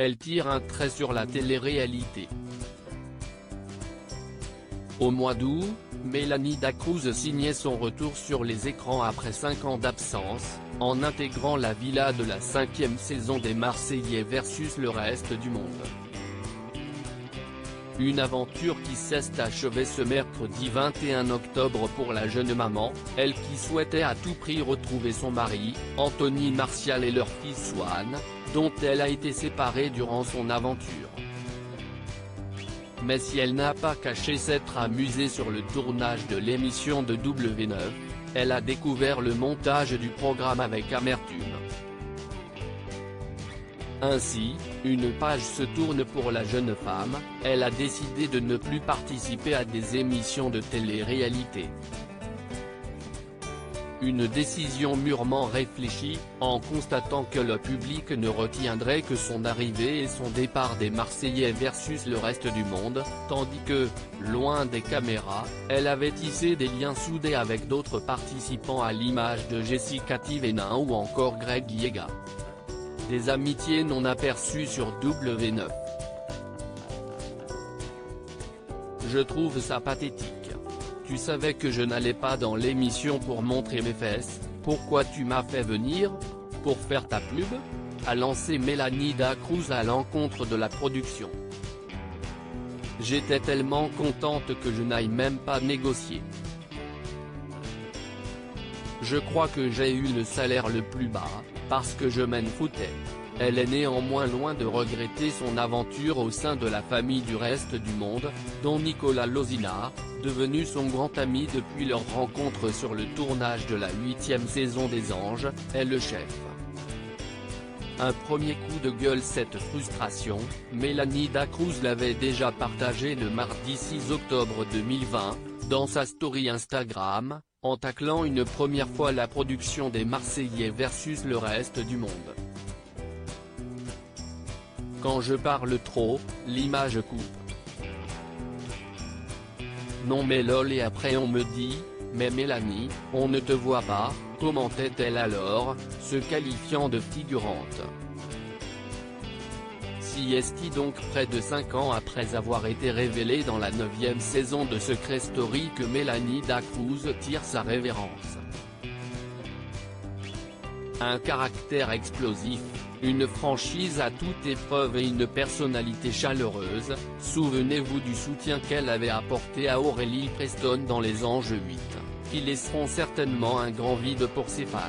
elle tire un trait sur la télé-réalité. Au mois d'août, Mélanie Dacruz signait son retour sur les écrans après 5 ans d'absence, en intégrant la villa de la 5e saison des Marseillais versus le reste du monde. Une aventure qui s'est achevée ce mercredi 21 octobre pour la jeune maman, elle qui souhaitait à tout prix retrouver son mari, Anthony Martial et leur fils Swan, dont elle a été séparée durant son aventure. Mais si elle n'a pas caché s'être amusée sur le tournage de l'émission de W9, elle a découvert le montage du programme avec amertume. Ainsi, une page se tourne pour la jeune femme, elle a décidé de ne plus participer à des émissions de télé-réalité. Une décision mûrement réfléchie, en constatant que le public ne retiendrait que son arrivée et son départ des Marseillais versus le reste du monde, tandis que, loin des caméras, elle avait tissé des liens soudés avec d'autres participants à l'image de Jessica Thivenin ou encore Greg Yega. Des amitiés non aperçues sur W9. Je trouve ça pathétique. Tu savais que je n'allais pas dans l'émission pour montrer mes fesses, pourquoi tu m'as fait venir? Pour faire ta pub? A lancé Mélanie Dacruz à l'encontre de la production. J'étais tellement contente que je n'aille même pas négocier. Je crois que j'ai eu le salaire le plus bas, parce que je m'en foutais. Elle est néanmoins loin de regretter son aventure au sein de la famille du reste du monde, dont Nicolas Lozina, devenu son grand ami depuis leur rencontre sur le tournage de la 8e saison des Anges, est le chef. Un premier coup de gueule. Cette frustration, Mélanie Dacruz l'avait déjà partagée le mardi 6 octobre 2020, dans sa story Instagram, en taclant une première fois la production des Marseillais versus le reste du monde. Quand je parle trop, l'image coupe. Non mais lol, et après on me dit, mais Mélanie, on ne te voit pas, commentait-elle alors, se qualifiant de figurante. Si est donc près de 5 ans après avoir été révélée dans la 9e saison de Secret Story que Mélanie Dacruz tire sa révérence. Un caractère explosif, une franchise à toute épreuve et une personnalité chaleureuse, souvenez-vous du soutien qu'elle avait apporté à Aurélie Preston dans Les Anges 8, qui laisseront certainement un grand vide pour ses fans.